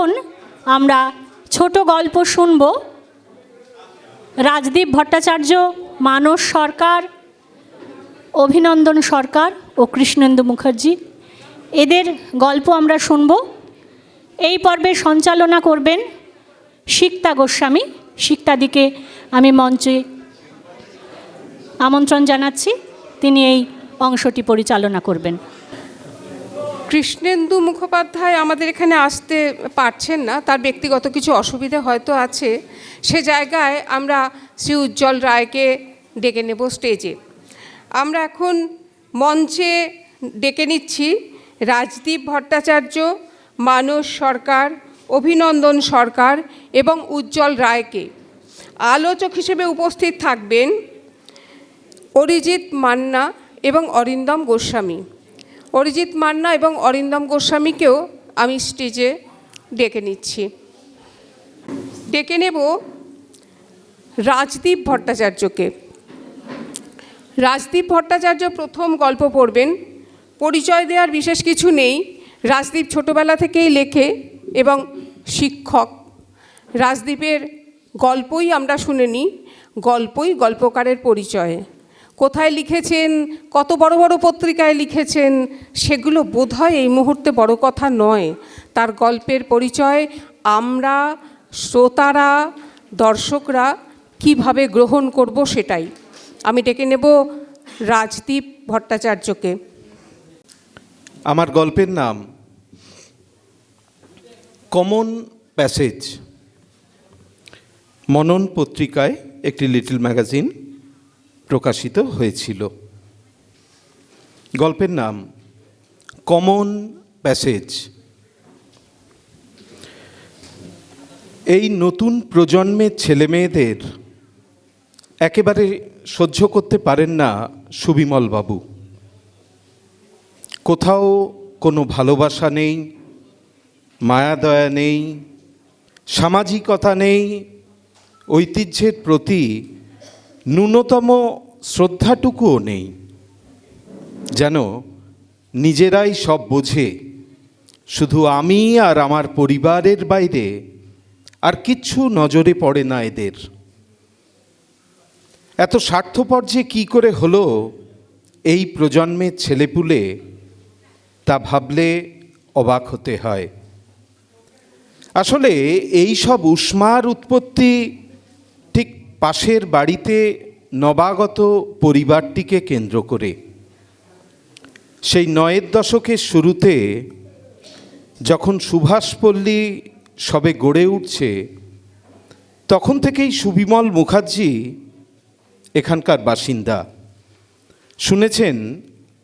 এখন আমরা ছোট গল্প শুনব। রাজদীপ ভট্টাচার্য, মানস সরকার, অভিনন্দন সরকার ও কৃষ্ণেন্দু মুখার্জি, এদের গল্প আমরা শুনব। এই পর্বে সঞ্চালনা করবেন সিক্তা গোস্বামী। সিক্তাদিকে আমি মঞ্চে আমন্ত্রণ জানাচ্ছি, তিনি এই অংশটি পরিচালনা করবেন। কৃষ্ণেন্দু মুখোপাধ্যায় আমাদের এখানে আসতে পারছেন না, তার ব্যক্তিগত কিছু অসুবিধা হয়তো আছে। সে জায়গায় আমরা শ্রী উজ্জ্বল রায়কে ডেকে নেব স্টেজে। আমরা এখন মঞ্চে ডেকে নিচ্ছি রাজদীপ ভট্টাচার্য, মানস সরকার, অভিনন্দন সরকার এবং উজ্জ্বল রায়কে। আলোচক হিসেবে উপস্থিত থাকবেন অরিজিৎ মান্না এবং অরিন্দম গোস্বামী। অরিজিৎ মান্না এবং অরিন্দম গোস্বামীকেও আমি স্টেজে ডেকে নিচ্ছি। ডেকে নেব রাজদীপ ভট্টাচার্যকে। রাজদীপ ভট্টাচার্য প্রথম গল্প পড়বেন। পরিচয় দেওয়ার বিশেষ কিছু নেই। রাজদীপ ছোটোবেলা থেকেই লেখে এবং শিক্ষক। রাজদীপের গল্পই আমরা শুনে নিই, গল্পই গল্পকারের পরিচয়। কোথায় লিখেছেন, কত বড় বড় পত্রিকায় লিখেছেন, সেগুলো বোধহয় এই মুহূর্তে বড় কথা নয়। তার গল্পের পরিচয় আমরা, শ্রোতারা, দর্শকরা কিভাবে গ্রহণ করব সেটাই। আমি ডেকে নেব রাজদীপ ভট্টাচার্যকে। আমার গল্পের নাম কমন প্যাসেজ। মনন পত্রিকায় একটি লিটল ম্যাগাজিন প্রকাশিত হয়েছিল। গল্পের নাম কমন প্যাসেজ। এই নতুন প্রজন্মের ছেলেমেয়েদের একেবারে সহ্য করতে পারেন না সুবিমলবাবু। কোথাও কোনো ভালোবাসা নেই, মায়াদয়া নেই, সামাজিকতা নেই, ঐতিহ্যের প্রতি ন্যূনতম শ্রদ্ধাটুকুও নেই। যেন নিজেরাই সব বোঝে, শুধু আমি আর আমার পরিবারের বাইরে আর কিচ্ছু নজরে পড়ে না এদের। এত স্বার্থপর যে কী করে হলো এই প্রজন্মের ছেলেপুলে, তা ভাবলে অবাক হতে হয়। আসলে এই সব উষ্মার উৎপত্তি ঠিক পাশের বাড়িতে নবাগত পরিবারটিকে কেন্দ্র করে। সেই ৯-এর দশকের শুরুতে যখন সুভাষপল্লী সবে গড়ে উঠছে, তখন থেকেই সুবিমল মুখার্জি এখানকার বাসিন্দা। শুনেছেন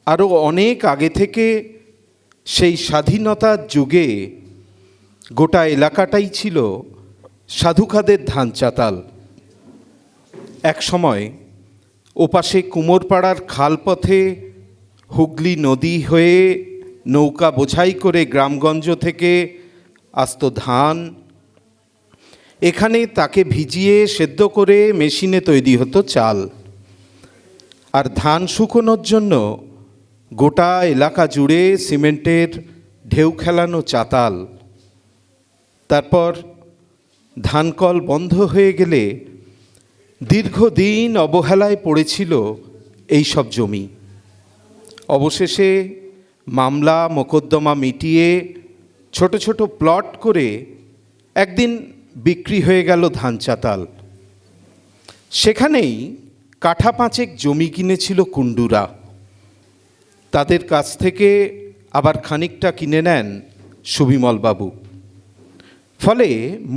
আরও অনেক আগে থেকে সেই স্বাধীনতার যুগে গোটা এলাকাটাই ছিল সাধুখাদের ধান চাতাল। এক সময় ওপাশে কুমোরপাড়ার খালপথে হুগলি নদী হয়ে নৌকা বোঝাই করে গ্রামগঞ্জ থেকে আসত ধান। এখানে তাকে ভিজিয়ে সেদ্ধ করে মেশিনে তৈরি হতো চাল। আর ধান শুকোনোর জন্য গোটা এলাকা জুড়ে সিমেন্টের ঢেউ খেলানো চাতাল। তারপর ধানকল বন্ধ হয়ে গেলে দীর্ঘদিন অবহেলায় পড়েছিল এই সব জমি। অবশেষে মামলা মোকদ্দমা মিটিয়ে ছোট ছোট প্লট করে একদিন বিক্রি হয়ে গেল ধান চাতাল। সেখানেই কাঠা ৫ জমি কিনেছিল কুণ্ডুরা। তাদের কাছ থেকে আবার খানিকটা কিনে নেন সুবিমলবাবু। ফলে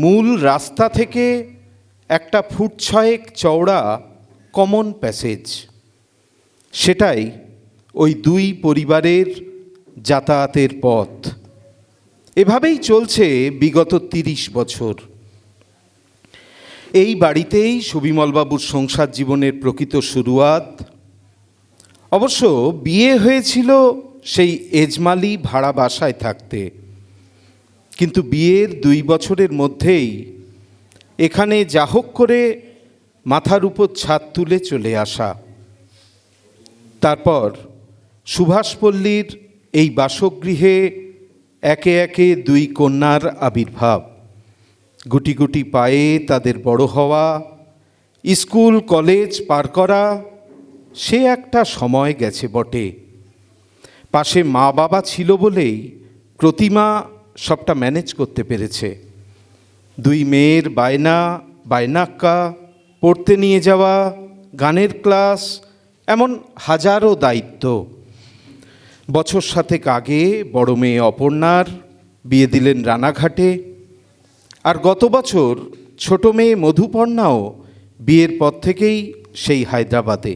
মূল রাস্তা থেকে একটা 6 ফুট চওড়া কমন প্যাসেজ, সেটাই ওই দুই পরিবারের যাতায়াতের পথ। এভাবেই চলছে বিগত ৩০ বছর। এই বাড়িতেই সুবিমলবাবুর সংসার জীবনের প্রকৃত শুরুয়াত। অবশ্য বিয়ে হয়েছিল সেই এজমালি ভাড়া বাসায় থাকতে, কিন্তু বিয়ের ২ বছরের মধ্যেই এখানে যা হোক করে মাথার উপর ছাদ তুলে চলে আসা। তারপর সুভাষপল্লীর এই বাসগৃহে একে একে দুই কন্যার আবির্ভাব, গুটি গুটি পায়ে তাদের বড় হওয়া, স্কুল কলেজ পার করা, সে একটা সময় গেছে বটে। পাশে মা বাবা ছিল বলেই প্রতিমা সবটা ম্যানেজ করতে পেরেছে। দুই মেয়ের বায়না, বায়নাক্কা, পড়তে নিয়ে যাওয়া, গানের ক্লাস, এমন হাজারো দায়িত্ব। বছর সাতেক আগে বড় মেয়ে অপর্ণার বিয়ে দিলেন রানাঘাটে, আর গত বছর ছোট মেয়ে মধুপর্ণাও বিয়ের পর থেকেই সেই হায়দ্রাবাদে।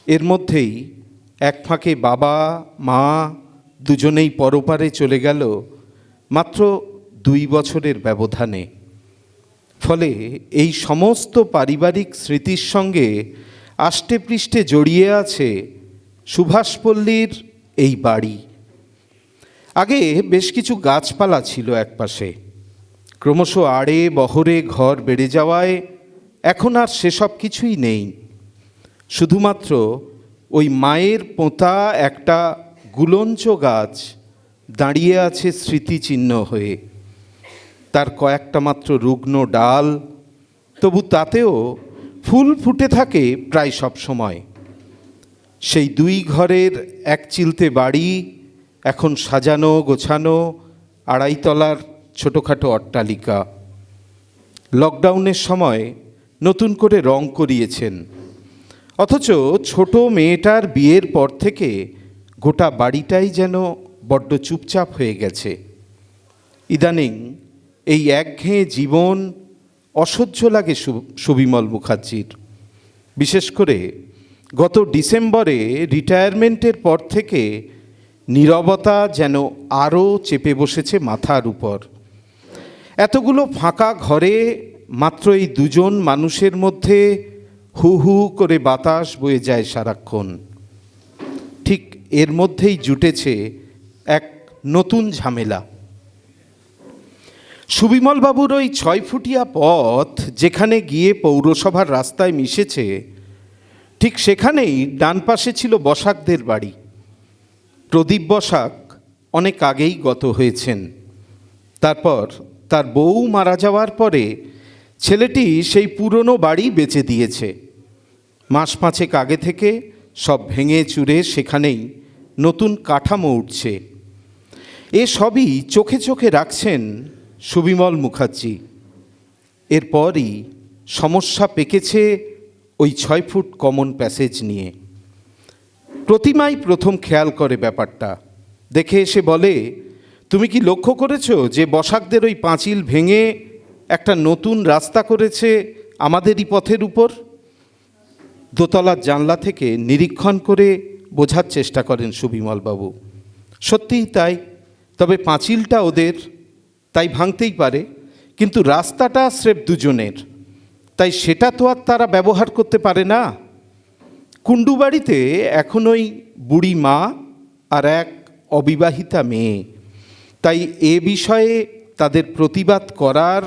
এর মধ্যেই এক ফাঁকে বাবা মা দুজনেই পরপারে চলে গেল মাত্র 2 বছরের ব্যবধানে। ফলে এই সমস্ত পারিবারিক স্মৃতির সঙ্গে আষ্টেপৃষ্ঠে জড়িয়ে আছে সুভাষপল্লীর এই বাড়ি। আগে বেশ কিছু গাছপালা ছিল একপাশে, ক্রমশ আড়ে বহরে ঘর বেড়ে যাওয়ায় এখন আর সেসব কিছুই নেই। শুধুমাত্র ওই মায়ের পোঁতা একটা গুলঞ্চ গাছ দাঁড়িয়ে আছে স্মৃতিচিহ্ন হয়ে। তার কয়েকটা মাত্র রুগ্ন ডাল, তবু তাতেও ফুল ফুটে থাকে প্রায় সব সময়। সেই 2 ঘরের এক চিলতে বাড়ি এখন সাজানো গোছানো 2.5 তলার ছোটোখাটো অট্টালিকা। লকডাউনের সময় নতুন করে রং করিয়েছেন, অথচ ছোট মেয়েটার বিয়ের পর থেকে গোটা বাড়িটাই যেন বড্ড চুপচাপ হয়ে গেছে। ইদানিং এই একঘেয়ে জীবন অসহ্য লাগে সুবিমল মুখার্জির। বিশেষ করে গত ডিসেম্বরে রিটায়ারমেন্টের পর থেকে নীরবতা যেন আরও চেপে বসেছে মাথার উপর। এতগুলো ফাঁকা ঘরে মাত্র এই 2জন মানুষের মধ্যে হু হু করে বাতাস বয়ে যায় সারাক্ষণ। ঠিক এর মধ্যেই জুটেছে এক নতুন ঝামেলা। সুবিমলবাবুর ওই 6 ফুটিয়া পথ যেখানে গিয়ে পৌরসভার রাস্তায় মিশেছে, ঠিক সেখানেই ডান পাশে ছিল বসাকদের বাড়ি। প্রদীপ বসাক অনেক আগেই গত হয়েছেন। তারপর তার বউ মারা যাওয়ার পরে ছেলেটি সেই পুরনো বাড়ি বেচে দিয়েছে। মাস 5 আগে থেকে সব ভেঙে চুরে সেখানেই নতুন কাঠামো উঠছে। এ সবই চোখে চোখে রাখছেন সুবিমল মুখার্জি। এরপরই সমস্যা পেকেছে ওই 6 ফুট কমন প্যাসেজ নিয়ে। প্রতিমাই প্রথম খেয়াল করে ব্যাপারটা, দেখে এসে বলে, তুমি কি লক্ষ্য করেছো যে বসাকদের ওই পাঁচিল ভেঙে একটা নতুন রাস্তা করেছে আমাদেরই পথের উপর? দোতলার জানলা থেকে নিরীক্ষণ করে বোঝার চেষ্টা করেন সুবিমলবাবু। সত্যিই তাই, তবে পাঁচিলটা ওদের, তাই ভাঙতেই পারে, কিন্তু রাস্তাটা স্রেফ 2জনের, তাই সেটা তো আর তারা ব্যবহার করতে পারে না। কুণ্ডু বাড়িতে এখন ওই বুড়ি মা আর এক অবিবাহিতা মেয়ে, তাই এ বিষয়ে তাদের প্রতিবাদ করার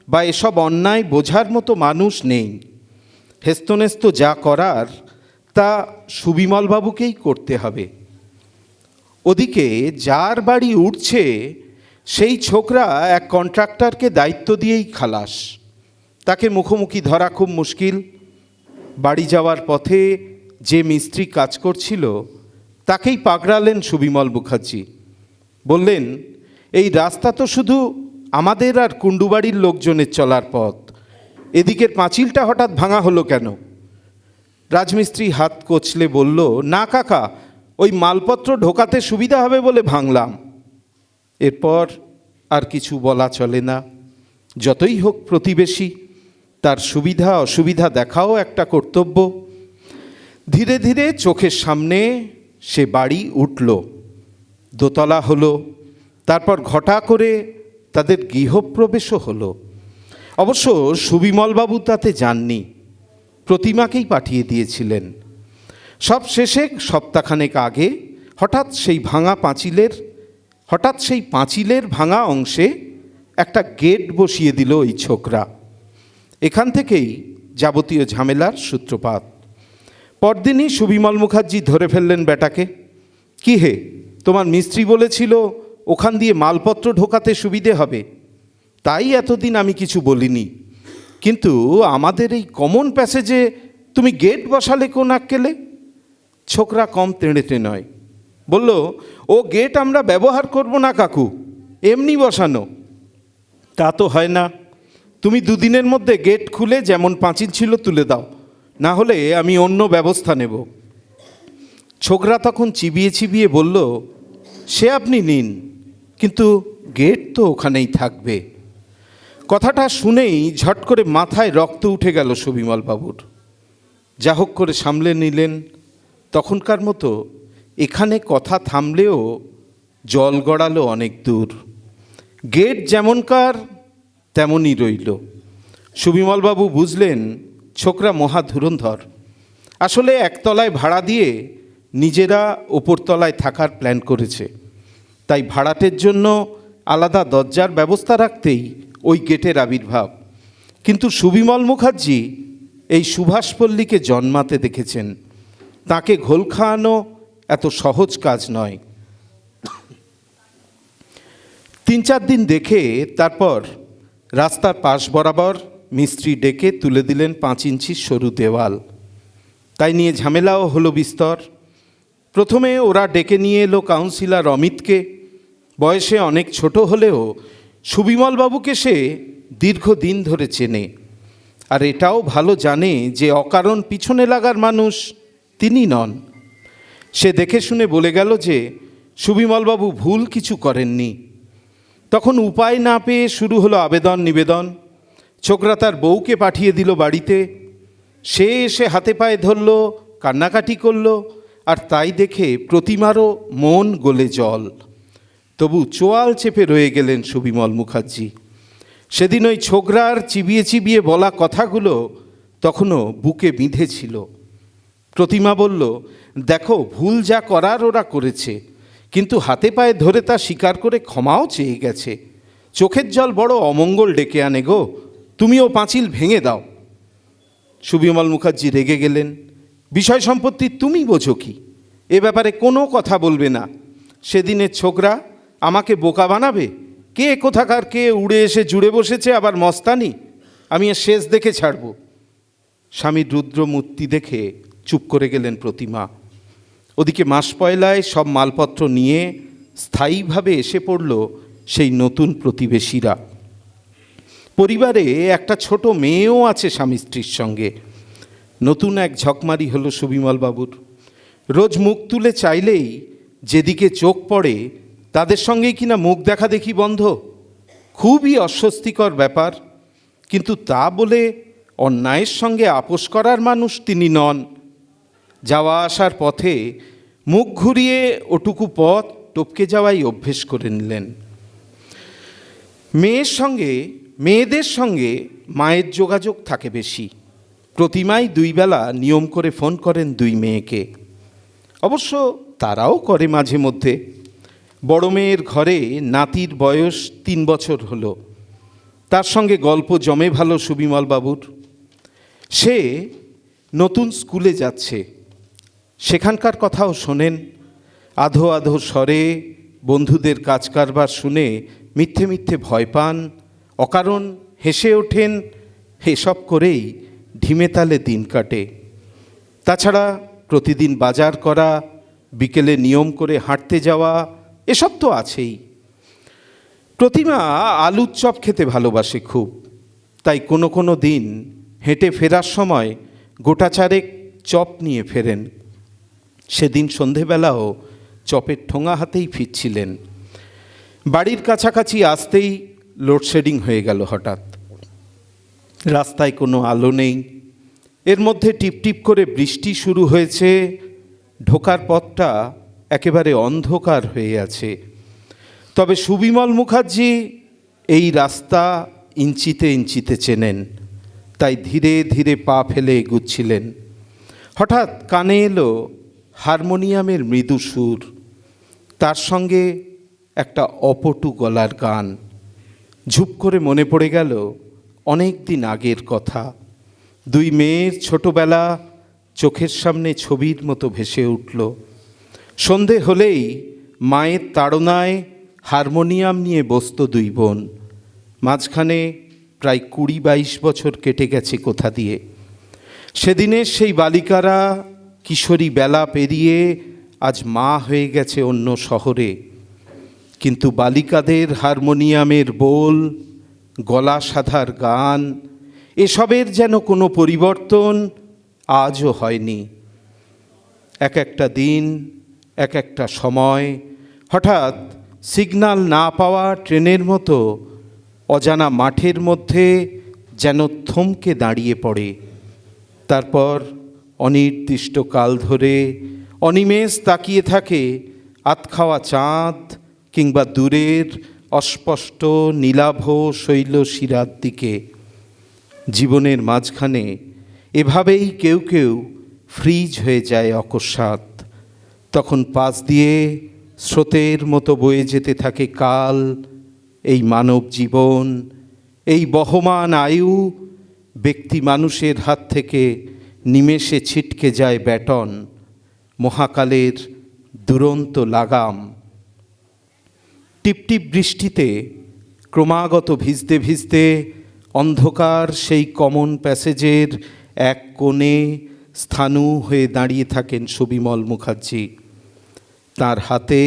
বা এসব অন্যায় বোঝার মতো মানুষ নেই। হেস্তনেস্ত যা করার তা সুবিমলবাবুকেই করতে হবে। ওদিকে যার বাড়ি উঠছে সেই ছোকরা এক কন্ট্রাক্টরকে দায়িত্ব দিয়েই খালাস। তাকে মুখোমুখি ধরা খুব মুশকিল। বাড়ি যাওয়ার পথে যে মিস্ত্রি কাজ করছিল তাকেই পাকড়ালেন সুবিমল মুখার্জি। বললেন, এই রাস্তা তো শুধু আমাদের আর কুণ্ডুবাড়ির লোকজনের চলার পথ, এদিকের পাঁচিলটা হঠাৎ ভাঙা হলো কেন? রাজমিস্ত্রি হাত কচলে বলল, না কাকা, ওই মালপত্র ঢোকাতে সুবিধা হবে বলে ভাঙলাম। এরপর আর কিছু বলা চলে না। যতই হোক প্রতিবেশী, তার সুবিধা অসুবিধা দেখাও একটা কর্তব্য। ধীরে ধীরে চোখের সামনে সে বাড়ি উঠল, দোতলা হলো, তারপর ঘটা করে তাদের গৃহপ্রবেশও হলো। অবশ্য সুবিমলবাবু তাতে যাননি, প্রতিমাকেই পাঠিয়ে দিয়েছিলেন। সব শেষে সপ্তাহখানেক আগে হঠাৎ সেই পাঁচিলের ভাঙা অংশে একটা গেট বসিয়ে দিল ওই ছোকরা। এখান থেকেই যাবতীয় ঝামেলার সূত্রপাত। পরদিনই সুবিমল মুখার্জি ধরে ফেললেন বেটাকে। কি হে, তোমার মিস্ত্রি বলেছিল ওখান দিয়ে মালপত্র ঢোকাতে সুবিধে হবে, তাই এতদিন আমি কিছু বলিনি। কিন্তু আমাদের এই কমন প্যাসেজে তুমি গেট বসালে কোন আক্কেলে? ছোকরা কম তেড়েতে নয়, বলল, ও গেট আমরা ব্যবহার করব না কাকু, এমনি বসানো। তা তো হয় না, তুমি দুদিনের মধ্যে গেট খুলে যেমন পাঁচিল ছিল তুলে দাও, না হলে আমি অন্য ব্যবস্থা নেব। ছোকরা তখন চিবিয়ে চিবিয়ে বলল, সে আপনি নিন, কিন্তু গেট তো ওখানেই থাকবে। কথাটা শুনেই ঝট করে মাথায় রক্ত উঠে গেল সুবিমল বাবুর। যা হোক করে সামলে নিলেন। তখনকার মতো এখানে কথা থামলেও জল গড়ালো অনেক দূর। গেট যেমনকার তেমনই রইল। সুবিমলবাবু বুঝলেন ছোকরা মহা ধুরন্ধর। আসলে একতলায় ভাড়া দিয়ে নিজেরা ওপরতলায় থাকার প্ল্যান করেছে, তাই ভাড়াটের জন্য আলাদা দরজার ব্যবস্থা রাখতেই ওই গেটের আবির্ভাব। কিন্তু সুবিমল মুখার্জি এই সুভাষপল্লীকে জন্মাতে দেখেছেন, তাকে ঘোল খাওয়ানো এত সহজ কাজ নয়। 3-4 দিন দেখে তারপর রাস্তার পাশ বরাবর মিস্ত্রি ডেকে তুলে দিলেন 5 ইঞ্চির সরু দেওয়াল। তাই নিয়ে ঝামেলাও হলো বিস্তর। প্রথমে ওরা ডেকে নিয়ে এলো কাউন্সিলর অমিতকে। বয়সে অনেক ছোট হলেও সুবিমলবাবুকে সে দীর্ঘদিন ধরে চেনে, আর এটাও ভালো জানে যে অকারণ পিছনে লাগার মানুষ তিনি নন। সে দেখে শুনে বলে গেল যে সুবিমলবাবু ভুল কিছু করেননি। তখন উপায় না পেয়ে শুরু হলো আবেদন নিবেদন। ছোকরা তার বউকে পাঠিয়ে দিল বাড়িতে। সে এসে হাতে পায়ে ধরল, কান্নাকাটি করল, আর তাই দেখে প্রতিমারও মন গলে জল। তবু চোয়াল চেপে রয়ে গেলেন সুবিমল মুখার্জি। সেদিন ওই ছোকরার চিবিয়ে চিবিয়ে বলা কথাগুলো তখনও বুকে বিঁধেছিল। প্রতিমা বলল, দেখো ভুল যা করার ওরা করেছে, কিন্তু হাতে পায়ে ধরে তা স্বীকার করে ক্ষমাও চেয়ে গেছে। চোখের জল বড় অমঙ্গল ডেকে আনে গো, তুমিও পাঁচিল ভেঙে দাও। সুবিমল মুখার্জি রেগে গেলেন। বিষয় সম্পত্তি তুমি বোঝো কি? এ ব্যাপারে কোনো কথা বলবে না। সেদিনের ছোকরা আমাকে বোকা বানাবে? কে কোথাকার কে উড়ে এসে জুড়ে বসেছে আবার মস্তানি, আমি এর শেষ দেখে ছাড়ব। স্বামীর রুদ্র মূর্তি দেখে চুপ করে গেলেন প্রতিমা। ওদিকে মাস পয়লায় সব মালপত্র নিয়ে স্থায়ীভাবে এসে পড়ল সেই নতুন প্রতিবেশীরা। পরিবারে একটা ছোট মেয়েও আছে স্বামী স্ত্রীর সঙ্গে। নতুন এক ঝকমারি হলো সুবিমলবাবুর। রোজ মুখ তুলে চাইলেই যেদিকে চোখ পড়ে তাদের সঙ্গেই কিনা মুখ দেখা দেখি বন্ধ। খুবই অস্বস্তিকর ব্যাপার, কিন্তু তা বলে অন্যায়ের সঙ্গে আপোষ করার মানুষ তিনি নন। যাওয়া আসার পথে মুখ ঘুরিয়ে ওটুকু পথ টপকে যাওয়াই অভ্যেস করে নিলেন। মেয়েদের সঙ্গে মায়ের যোগাযোগ থাকে বেশি। প্রতিমাই 2 বেলা নিয়ম করে ফোন করেন 2 মেয়েকে। অবশ্য তারাও করে মাঝে মধ্যে। বড় মেয়ের ঘরে নাতির বয়স 3 বছর হলো। তার সঙ্গে গল্প জমে ভালো সুবিমলবাবুর। সে নতুন স্কুলে যাচ্ছে, সেখানকার কথাও শোনেন। আধো আধো স্বরে বন্ধুদের কাজ কারবার শুনে মিথ্যে মিথ্যে ভয় পান, অকারণ হেসে ওঠেন। এসব করেই ঢিমে তালে দিন কাটে। তাছাড়া প্রতিদিন বাজার করা, বিকেলে নিয়ম করে হাঁটতে যাওয়া, এসব তো আছেই। প্রতিমা আলুর চপ খেতে ভালোবাসে খুব, তাই কোনো কোনো দিন হেঁটে ফেরার সময় গোটা 4 চপ নিয়ে ফেরেন। সেদিন সন্ধেবেলাও চপের ঠোঙা হাতেই ফিরছিলেন। বাড়ির কাছাকাছি আসতেই লোডশেডিং হয়ে গেল হঠাৎ। রাস্তায় কোনো আলো নেই। এর মধ্যে টিপটিপ করে বৃষ্টি শুরু হয়েছে। ঢোকার পথটা একেবারে অন্ধকার হয়ে আছে। তবে সুবিমল মুখার্জি এই রাস্তা ইঞ্চিতে ইঞ্চিতে চেনেন, তাই ধীরে ধীরে পা ফেলে এগুচ্ছিলেন। হঠাৎ কানে এলো হারমোনিয়ামের মৃদু সুর, তার সঙ্গে একটা অপটু গলার গান। ঝুপ করে মনে পড়ে গেল অনেক দিন আগের কথা। 2 মেয়ের ছোটবেলা চোখের সামনে ছবির মতো ভেসে উঠল। সন্ধে হলেই মায়ের তাড়নায় হারমোনিয়াম নিয়ে বসত দুই বোন। মাঝখানে প্রায় 20-22 বছর কেটে গেছে কোথা দিয়ে। সেদিনের সেই বালিকারা কিশোরী বেলা পেরিয়ে আজ মা হয়ে গেছে অন্য শহরে, কিন্তু বালিকাদের হারমোনিয়ামের বোল, গলা সাধার গান, এসবের যেন কোনো পরিবর্তন আজও হয়নি। এক একটা দিন, এক একটা সময় হঠাৎ সিগন্যাল না পাওয়া ট্রেনের মতো অজানা মাঠের মধ্যে যেন থমকে দাঁড়িয়ে পড়ে। তারপর অনির্দিষ্টকাল ধরে অনিমেষ তাকিয়ে থাকে আতখাওয়া চাঁদ কিংবা দূরের অস্পষ্ট নীলাভ শৈলশিরার দিকে। জীবনের মাঝখানে এভাবেই কেউ কেউ ফ্রিজ হয়ে যায় অকস্মাৎ। তখন পাশ দিয়ে স্রোতের মতো বয়ে যেতে থাকে কাল, এই মানব জীবন, এই বহমান আয়ু। ব্যক্তি মানুষের হাত থেকে নিমেষে ছিটকে যায় ব্যাটন, মহাকালের দুরন্ত লাগাম। টিপটিপ বৃষ্টিতে ক্রমাগত ভিজতে ভিজতে অন্ধকার সেই কমন প্যাসেজের এক কোণে স্থাণু হয়ে দাঁড়িয়ে থাকেন সুবিমল মুখার্জি। তার হাতে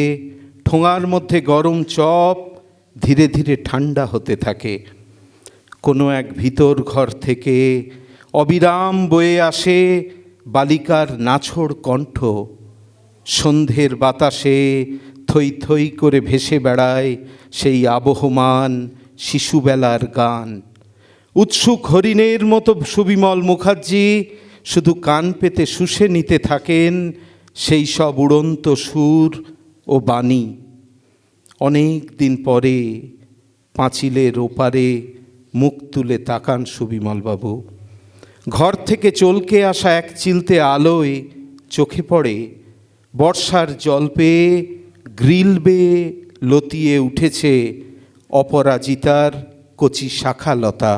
ঠোঙার মধ্যে গরম চপ ধীরে ধীরে ঠান্ডা হতে থাকে। কোনো এক ভিতর ঘর থেকে অবিরাম বয়ে আসে বালিকার নাছোড় কণ্ঠ। সন্ধ্যের বাতাসে থই থই করে ভেসে বেড়ায় সেই আবহমান শিশুবেলার গান। উৎসুক হরিণের মতো সুবিমল মুখার্জি শুধু কান পেতে শুষে নিতে থাকেন সেই সব উড়ন্ত সুর ও বাণী। অনেক দিন পরে পাঁচিলের ওপারে মুখ তুলে তাকান সুবিমলবাবু। ঘর থেকে চলকে আসা এক চিলতে আলোয় চোখে পড়ে বর্ষার জল পেয়ে গ্রিল বেয়ে লতিয়ে উঠেছে অপরাজিতার কচি শাখালতা।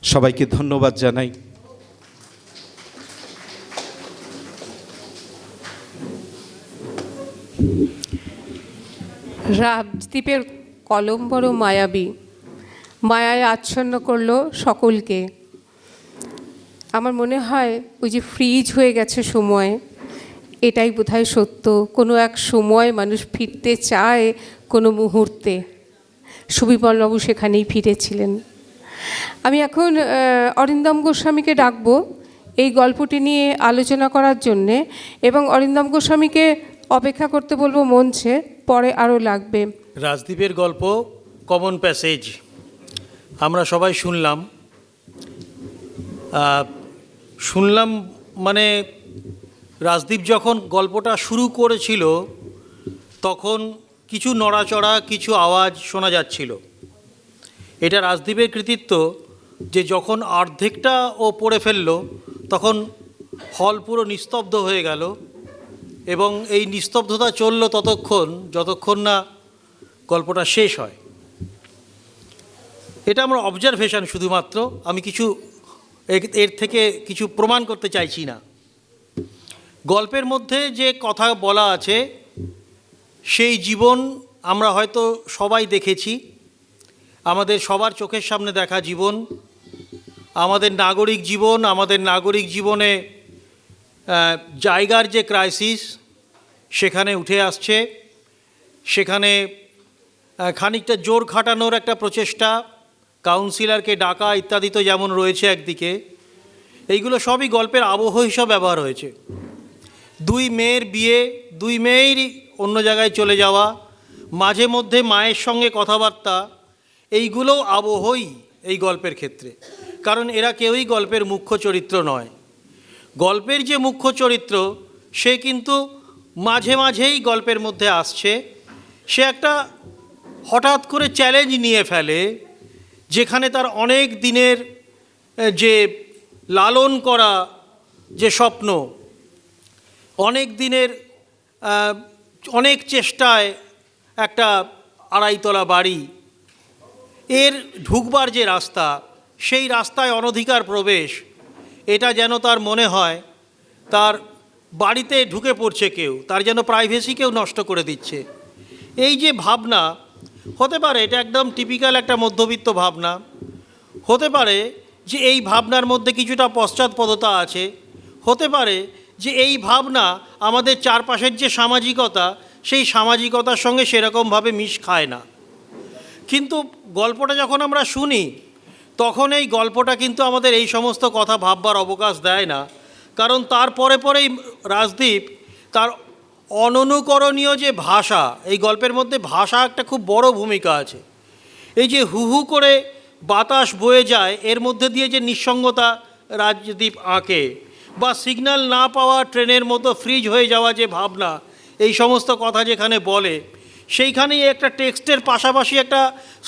সবাইকে ধন্যবাদ জানাই। রাজদ্বীপের কলম বড় মায়াবী, মায়ায় আচ্ছন্ন করলো সকলকে। আমার মনে হয় ওই যে ফ্রিজ হয়ে গেছে সময়, এটাই বোধহয় সত্য। কোনো এক সময় মানুষ ফিরতে চায় কোনো মুহূর্তে, সুবিমলবাবু সেখানেই ফিরেছিলেন। আমি এখন অরিন্দম গোস্বামীকে ডাকবো এই গল্পটি নিয়ে আলোচনা করার জন্যে, এবং অরিন্দম গোস্বামীকে অপেক্ষা করতে বলবো মঞ্চে, পরে আরও লাগবে। রাজদ্বীপের গল্প কমন প্যাসেজ আমরা সবাই শুনলাম। মানে রাজদ্বীপ যখন গল্পটা শুরু করেছিল তখন কিছু নড়াচড়া, কিছু আওয়াজ শোনা যাচ্ছিল। এটা রাজদ্বীপের কৃতিত্ব যে যখন অর্ধেকটা ও পড়ে ফেলল তখন হল পুরো নিস্তব্ধ হয়ে গেল, এবং এই নিস্তব্ধতা চলল যতক্ষণ না গল্পটা শেষ হয়। এটা আমার অবজারভেশন শুধুমাত্র, আমি কিছু এর থেকে কিছু প্রমাণ করতে চাইছি না। গল্পের মধ্যে যে কথা বলা আছে সেই জীবন আমরা হয়তো সবাই দেখেছি, আমাদের সবার চোখের সামনে দেখা জীবন, আমাদের নাগরিক জীবনে জায়গার যে ক্রাইসিস সেখানে উঠে আসছে। সেখানে খানিকটা জোর খাটানোর একটা প্রচেষ্টা, কাউন্সিলরকে ডাকা ইত্যাদি তো যেমন রয়েছে একদিকে, এইগুলো সবই গল্পের আবহ হিসাবে ব্যবহার হয়েছে। দুই মেয়ের বিয়ে, দুই মেয়েরই অন্য জায়গায় চলে যাওয়া, মাঝে মধ্যে মায়ের সঙ্গে কথাবার্তা, এইগুলোও আবহই এই গল্পের ক্ষেত্রে, কারণ এরা কেউই গল্পের মুখ্য চরিত্র নয়। গল্পের যে মুখ্য চরিত্র সে কিন্তু মাঝে মাঝেই গল্পের মধ্যে আসছে। সে একটা হঠাৎ করে চ্যালেঞ্জ নিয়ে ফেলে, যেখানে তার অনেক দিনের যে লালন করা যে স্বপ্ন, অনেক দিনের অনেক চেষ্টায় একটা আড়াইতলা বাড়ি, এর ঢুকবার যে রাস্তা, সেই রাস্তায় অনধিকার প্রবেশ, এটা যেন তার মনে হয় তার বাড়িতে ঢুকে পড়ছে কেউ, তার যেন প্রাইভেসি কেউ নষ্ট করে দিচ্ছে। এই যে ভাবনা, হতে পারে এটা একদম টিপিক্যাল একটা মধ্যবিত্ত ভাবনা, হতে পারে যে এই ভাবনার মধ্যে কিছুটা পশ্চাৎপদতা আছে, হতে পারে যে এই ভাবনা আমাদের চারপাশের যে সামাজিকতা, সেই সামাজিকতার সঙ্গে সেরকমভাবে মিশ খায় না। কিন্তু গল্পটা যখন আমরা শুনি, তখন এই গল্পটা কিন্তু আমাদের এই সমস্ত কথা ভাববার অবকাশ দেয় না। কারণ তার পরেই রাজদীপ তার অননুকরণীয় যে ভাষা, এই গল্পের মধ্যে ভাষা একটা খুব বড় ভূমিকা আছে। এই যে হু হু করে বাতাস বয়ে যায়, এর মধ্যে দিয়ে যে নিঃসঙ্গতা রাজদীপ আঁকে, বা সিগন্যাল না পাওয়া ট্রেনের মতো ফ্রিজ হয়ে যাওয়া যে ভাবনা, এই সমস্ত কথা যেখানে বলে, সেইখানেই একটা টেক্সটের পাশাপাশি একটা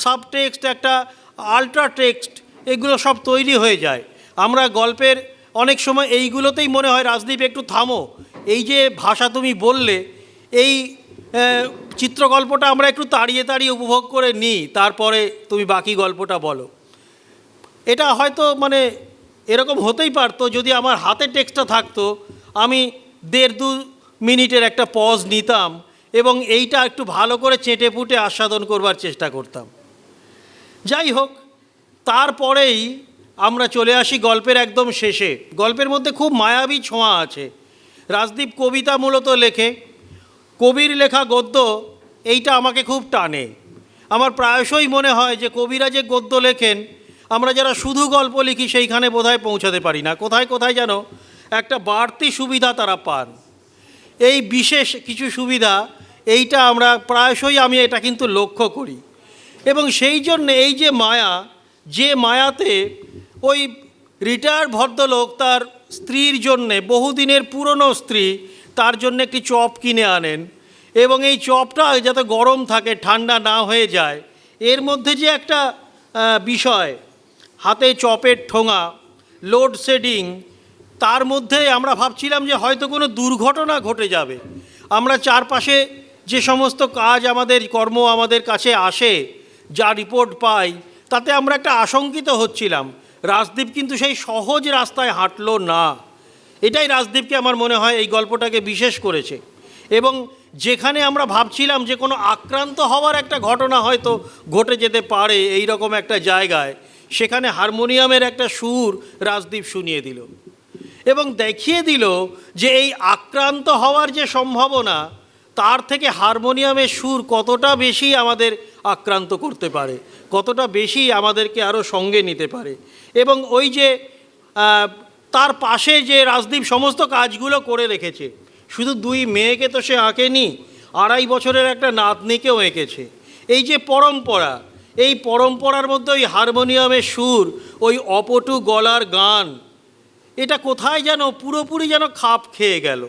সাবটেক্সট, একটা আল্ট্রা টেক্সট, এগুলো সব তৈরি হয়ে যায়। আমরা গল্পের অনেক সময় এইগুলোতেই মনে হয় রাজদীপ একটু থামো, এই যে ভাষা তুমি বললে, এই চিত্রগল্পটা আমরা একটু তাড়িয়ে তাড়িয়ে উপভোগ করে নিই, তারপরে তুমি বাকি গল্পটা বলো। এটা হয়তো মানে এরকম হতেই পারতো যদি আমার হাতে টেক্সটটা থাকতো, আমি 1.5-2 মিনিটের একটা পজ নিতাম এবং এইটা একটু ভালো করে চেটে পুটে আস্বাদন করবার চেষ্টা করতাম। যাই হোক, তারপরেই আমরা চলে আসি গল্পের একদম শেষে। গল্পের মধ্যে খুব মায়াবী ছোঁয়া আছে। রাজদীপ কবিতা মূলত লেখে, কবির লেখা গদ্য এইটা আমাকে খুব টানে। আমার প্রায়শই মনে হয় যে কবিরা যে গদ্য লেখেন, আমরা যারা শুধু গল্প লিখি সেইখানে বোধহয় পৌঁছাতে পারি না। কোথায় কোথায় যেন একটা বাড়তি সুবিধা তারা পান, এই বিশেষ কিছু সুবিধা, এইটা আমরা প্রায়শই, আমি এটা কিন্তু লক্ষ্য করি। এবং সেই জন্যে এই যে মায়া, যে মায়াতে ওই রিটায়ার্ড ভদ্রলোক তার স্ত্রীর জন্যে, বহুদিনের পুরনো স্ত্রী, তার জন্য একটি চপ কিনে আনেন এবং এই চপটা যাতে গরম থাকে, ঠান্ডা না হয়ে যায়, এর মধ্যে যে একটা বিষয়, হাতে চপের ঠোঙা, লোডশেডিং, তার মধ্যে আমরা ভাবছিলাম যে হয়তো কোনো দুর্ঘটনা ঘটে যাবে। আমরা চারপাশে যে সমস্ত কাজ, আমাদের কর্ম আমাদের কাছে আসে, যা রিপোর্ট পাই, তাতে আমরা একটা আশঙ্কিত হচ্ছিলাম। রাজদীপ কিন্তু সেই সহজ রাস্তায় হাঁটলো না। এটাই রাজদীপকে আমার মনে হয় এই গল্পটাকে বিশেষ করেছে। এবং যেখানে আমরা ভাবছিলাম যে কোনো আক্রান্ত হওয়ার একটা ঘটনা হয়তো ঘটে যেতে পারে এই রকম একটা জায়গায়, সেখানে হারমোনিয়ামের একটা সুর রাজদীপ শুনিয়ে দিল এবং দেখিয়ে দিল যে এই আক্রান্ত হওয়ার যে সম্ভাবনা, তার থেকে হারমোনিয়ামের সুর কতটা বেশি আমাদের আক্রান্ত করতে পারে, কতটা বেশি আমাদেরকে আরও সঙ্গে নিতে পারে। এবং ওই যে তার পাশে যে রাজদীপ সমস্ত কাজগুলো করে রেখেছে, শুধু 2 মেয়েকে তো সে আঁকেনি, 2.5 বছরের একটা নাতনিকেও এঁকেছে। এই যে পরম্পরা, এই পরম্পরার মধ্যে ওই হারমোনিয়ামের সুর, ওই অপটু গলার গান, এটা কোথায় যেন পুরোপুরি যেন খাপ খেয়ে গেল,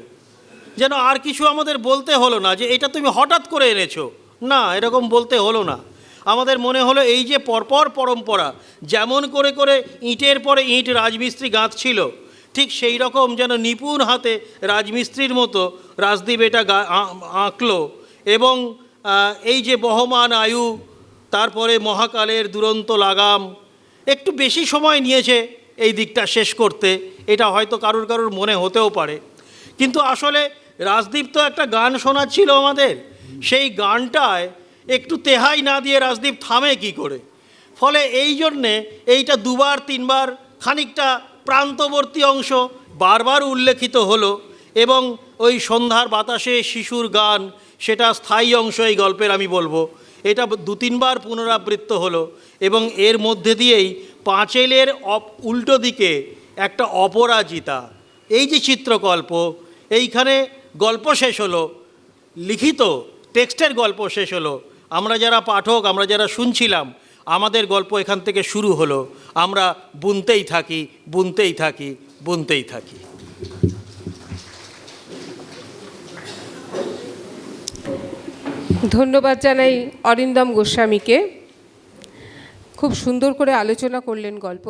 যেন আর কিছু আমাদের বলতে হলো না যে এটা তুমি হঠাৎ করে এনেছো, না, এরকম বলতে হলো না। আমাদের মনে হলো এই যে পরপর পরম্পরা, যেমন করে করে ইঁটের পরে ইঁট রাজমিস্ত্রি গাঁথছিল, ঠিক সেই রকম যেন নিপুণ হাতে রাজমিস্ত্রির মতো রাজদীপ এটা আঁকলো। এবং এই যে বহমান আয়ু, তারপরে মহাকালের দুরন্ত লাগাম, একটু বেশি সময় নিয়েছে এই দিকটা শেষ করতে, এটা হয়তো কারুর কারুর মনে হতেও পারে। কিন্তু আসলে রাজদীপ তো একটা গান শোনাচ্ছিল আমাদের, সেই গানটায় একটু তেহাই না দিয়ে রাজদীপ থামে কি করে? ফলে এই জন্যে এইটা 2-3 খানিকটা প্রান্তবর্তী অংশ বারবার উল্লেখিত হলো এবং ওই সন্ধ্যার বাতাসে শিশুর গান, সেটা স্থায়ী অংশ এই গল্পের, আমি বলবো এটা 2-3 পুনরাবৃত্ত হলো। এবং এর মধ্যে দিয়েই পাঁচেলের উল্টো দিকে একটা অপরাজিতা, এই যে চিত্রকল্প, এইখানে গল্প শেষ হলো, লিখিত টেক্সটের গল্প শেষ হলো, আমরা যারা পাঠক, আমরা যারা শুনছিলাম, আমাদের গল্প এখান থেকে শুরু হলো, আমরা বুনতেই থাকি, বুনতেই থাকি, বুনতেই থাকি। ধন্যবাদ জানাই অরিন্দম গোস্বামীকে, খুব সুন্দর করে আলোচনা করলেন গল্প।